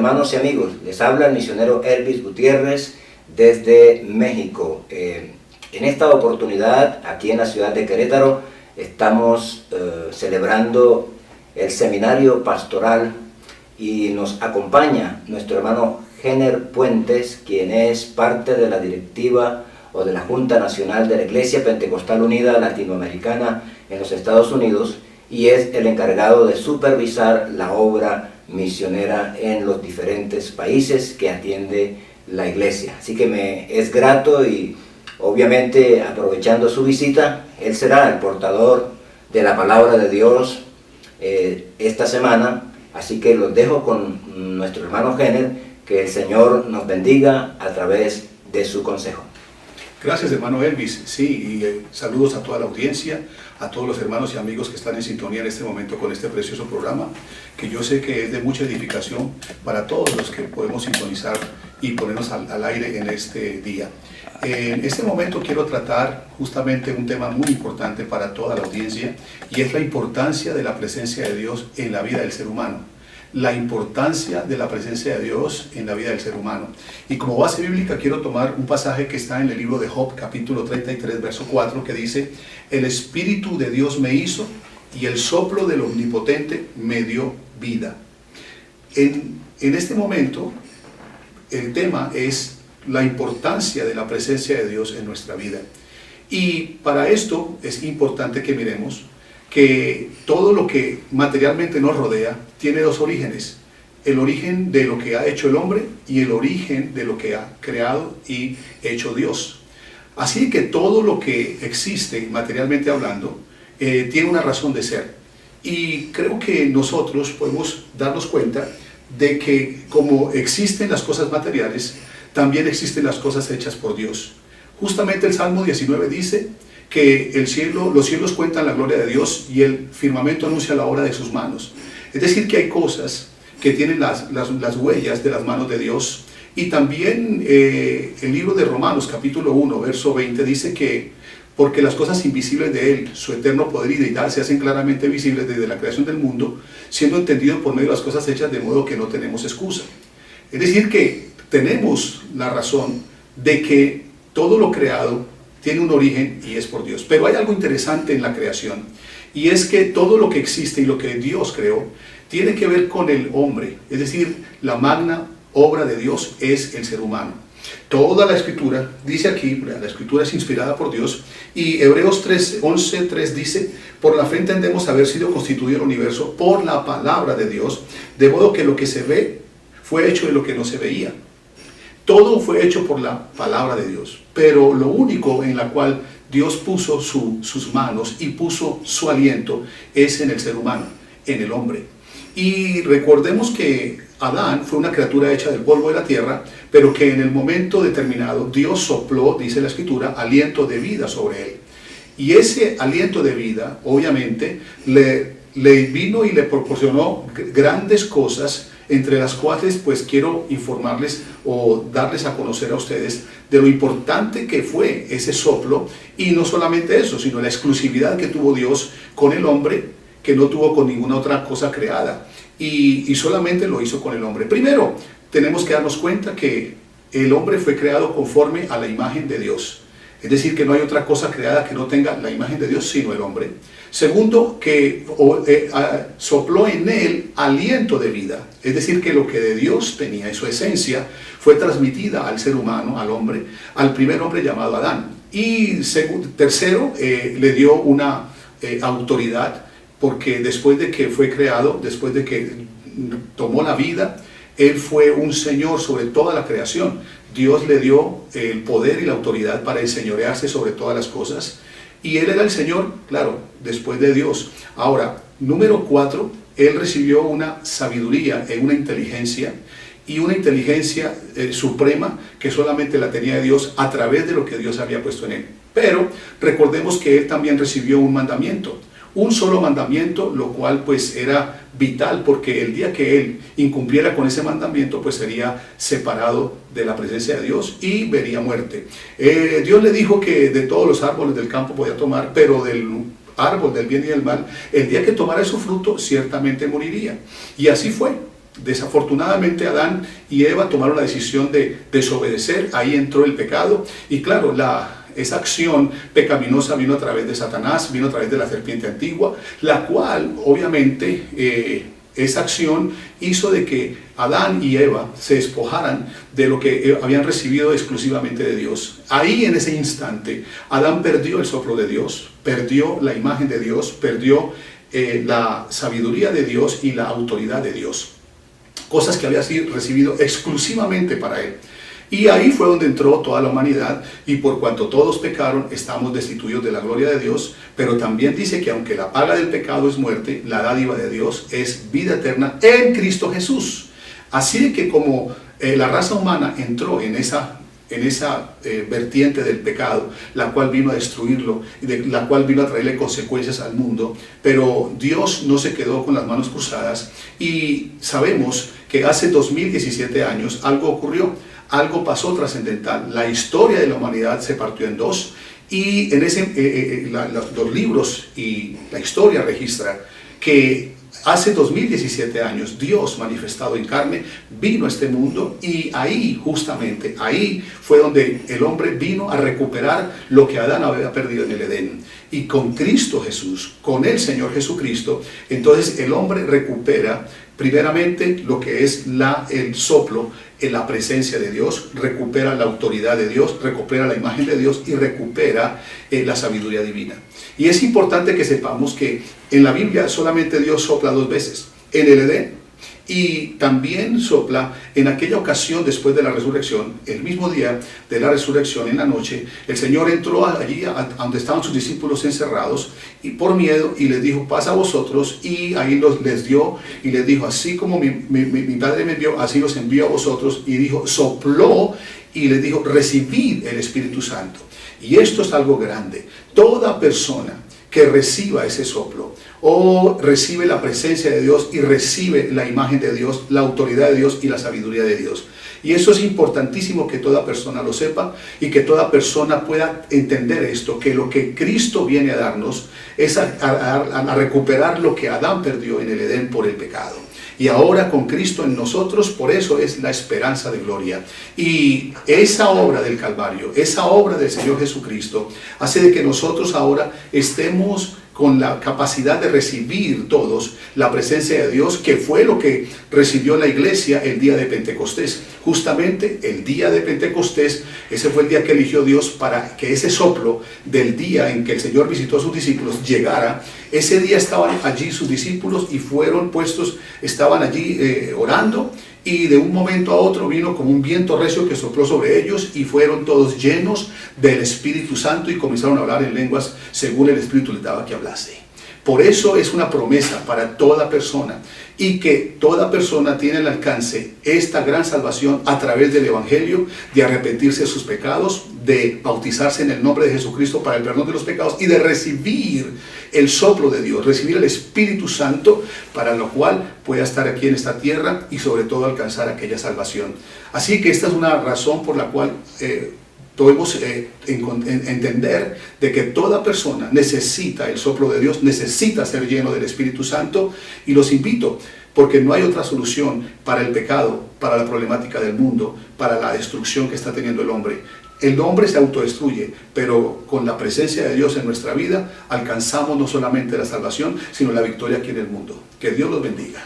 hermanos y amigos, les habla el misionero Elvis Gutiérrez desde México. En esta oportunidad, aquí en la ciudad de Querétaro, estamos celebrando el seminario pastoral y nos acompaña nuestro hermano Jenner Puentes, quien es parte de la directiva o de la Junta Nacional de la Iglesia Pentecostal Unida Latinoamericana en los Estados Unidos, y es el encargado de supervisar la obra misionera en los diferentes países que atiende la iglesia. Así que me es grato y obviamente aprovechando su visita, él será el portador de la palabra de Dios esta semana. Así que los dejo con nuestro hermano Jenner, que el Señor nos bendiga a través de su consejo. Gracias, hermano Elvis. Sí, y saludos a toda la audiencia, a todos los hermanos y amigos que están en sintonía en este momento con este precioso programa, que yo sé que es de mucha edificación para todos los que podemos sintonizar y ponernos al aire en este día. En este momento quiero tratar justamente un tema muy importante para toda la audiencia, y es la importancia de la presencia de Dios en la vida del ser humano. La importancia de la presencia de Dios en la vida del ser humano. Y como base bíblica quiero tomar un pasaje que está en el libro de Job, capítulo 33, verso 4, que dice: el Espíritu de Dios me hizo y el soplo del Omnipotente me dio vida. En este momento, el tema es la importancia de la presencia de Dios en nuestra vida. Y para esto es importante que miremos que todo lo que materialmente nos rodea tiene dos orígenes: el origen de lo que ha hecho el hombre y el origen de lo que ha creado y hecho Dios. Así que todo lo que existe materialmente hablando tiene una razón de ser, y creo que nosotros podemos darnos cuenta de que como existen las cosas materiales, también existen las cosas hechas por Dios. Justamente el Salmo 19 dice que los cielos cuentan la gloria de Dios y el firmamento anuncia la obra de sus manos. Es decir, que hay cosas que tienen las huellas de las manos de Dios. Y también el libro de Romanos, capítulo 1, verso 20, dice que porque las cosas invisibles de Él, su eterno poder y deidad, se hacen claramente visibles desde la creación del mundo, siendo entendido por medio de las cosas hechas, de modo que no tenemos excusa. Es decir, que tenemos la razón de que todo lo creado tiene un origen y es por Dios. Pero hay algo interesante en la creación, y es que todo lo que existe y lo que Dios creó tiene que ver con el hombre. Es decir, la magna obra de Dios es el ser humano. Toda la escritura, dice aquí, la escritura es inspirada por Dios, y Hebreos 11:3 dice: por la fe entendemos haber sido constituido el universo por la palabra de Dios, de modo que lo que se ve fue hecho de lo que no se veía. Todo fue hecho por la palabra de Dios, pero lo único en la cual Dios puso sus manos y puso su aliento es en el ser humano, en el hombre. Y recordemos que Adán fue una criatura hecha del polvo de la tierra, pero que en el momento determinado Dios sopló, dice la escritura, aliento de vida sobre él. Y ese aliento de vida, obviamente, le vino y le proporcionó grandes cosas, entre las cuales pues quiero informarles o darles a conocer a ustedes de lo importante que fue ese soplo. Y no solamente eso, sino la exclusividad que tuvo Dios con el hombre, que no tuvo con ninguna otra cosa creada, y solamente lo hizo con el hombre. Primero, tenemos que darnos cuenta que el hombre fue creado conforme a la imagen de Dios. Es decir, que no hay otra cosa creada que no tenga la imagen de Dios sino el hombre. Segundo, que sopló en él aliento de vida. Es decir, que lo que de Dios tenía en su esencia fue transmitida al ser humano, al hombre, al primer hombre llamado Adán. Y tercero, le dio una autoridad, porque después de que fue creado, después de que tomó la vida, él fue un señor sobre toda la creación. Dios le dio el poder y la autoridad para enseñorearse sobre todas las cosas, y él era el Señor, claro, después de Dios. Ahora, número 4, él recibió una sabiduría, una inteligencia, y una inteligencia suprema que solamente la tenía Dios a través de lo que Dios había puesto en él. Pero recordemos que él también recibió un mandamiento, un solo mandamiento, lo cual pues era vital, porque el día que él incumpliera con ese mandamiento pues sería separado de la presencia de Dios y vería muerte. Dios le dijo que de todos los árboles del campo podía tomar, pero del árbol del bien y del mal, el día que tomara su fruto ciertamente moriría. Y así fue. desafortunadamente Adán y Eva tomaron la decisión de desobedecer, ahí entró el pecado, y claro, esa acción pecaminosa vino a través de Satanás, vino a través de la serpiente antigua, la cual obviamente esa acción hizo de que Adán y Eva se despojaran de lo que habían recibido exclusivamente de Dios. Ahí en ese instante Adán perdió el soplo de Dios, perdió la imagen de Dios, perdió la sabiduría de Dios y la autoridad de Dios, cosas que había sido recibido exclusivamente para él. Y ahí fue donde entró toda la humanidad, y por cuanto todos pecaron, estamos destituidos de la gloria de Dios. Pero también dice que aunque la paga del pecado es muerte, la dádiva de Dios es vida eterna en Cristo Jesús. Así que como la raza humana entró en esa vertiente del pecado, la cual vino a destruirlo, y la cual vino a traerle consecuencias al mundo, pero Dios no se quedó con las manos cruzadas, y sabemos que hace 2017 años algo ocurrió. Algo pasó trascendental. La historia de la humanidad se partió en dos, y en los libros y la historia registra que hace 2017 años Dios manifestado en carne vino a este mundo, y ahí justamente, ahí fue donde el hombre vino a recuperar lo que Adán había perdido en el Edén. Y con Cristo Jesús, con el Señor Jesucristo, entonces el hombre recupera primeramente lo que es el soplo en la presencia de Dios, recupera la autoridad de Dios, recupera la imagen de Dios y recupera la sabiduría divina. Y es importante que sepamos que en la Biblia solamente Dios sopla 2 veces, en el Edén, y también sopla en aquella ocasión después de la resurrección, el mismo día de la resurrección, en la noche. El Señor entró allí a donde estaban sus discípulos encerrados, y por miedo, y les dijo: pasa a vosotros, y ahí les dio y les dijo: así como mi Padre me envió, así los envío a vosotros. Y dijo, sopló y les dijo: recibid el Espíritu Santo. Y esto es algo grande. Toda persona que reciba ese soplo, o recibe la presencia de Dios y recibe la imagen de Dios, la autoridad de Dios y la sabiduría de Dios. Y eso es importantísimo que toda persona lo sepa, y que toda persona pueda entender esto, que lo que Cristo viene a darnos es a recuperar lo que Adán perdió en el Edén por el pecado. Y ahora con Cristo en nosotros, por eso es la esperanza de gloria. Y esa obra del Calvario, esa obra del Señor Jesucristo, hace de que nosotros ahora estemos con la capacidad de recibir todos la presencia de Dios, que fue lo que recibió la iglesia el día de Pentecostés. Justamente el día de Pentecostés, ese fue el día que eligió Dios para que ese soplo del día en que el Señor visitó a sus discípulos llegara. Ese día estaban allí sus discípulos y fueron puestos, estaban allí orando, y de un momento a otro vino como un viento recio que sopló sobre ellos, y fueron todos llenos del Espíritu Santo y comenzaron a hablar en lenguas según el Espíritu les daba que hablase. Por eso es una promesa para toda persona, y que toda persona tiene al alcance esta gran salvación a través del Evangelio, de arrepentirse de sus pecados, de bautizarse en el nombre de Jesucristo para el perdón de los pecados, y de recibir el soplo de Dios, recibir el Espíritu Santo, para lo cual pueda estar aquí en esta tierra y sobre todo alcanzar aquella salvación. Así que esta es una razón por la cual podemos entender de que toda persona necesita el soplo de Dios, necesita ser lleno del Espíritu Santo, y los invito, porque no hay otra solución para el pecado, para la problemática del mundo, para la destrucción que está teniendo el hombre. El hombre se autodestruye, pero con la presencia de Dios en nuestra vida alcanzamos no solamente la salvación, sino la victoria aquí en el mundo. Que Dios los bendiga.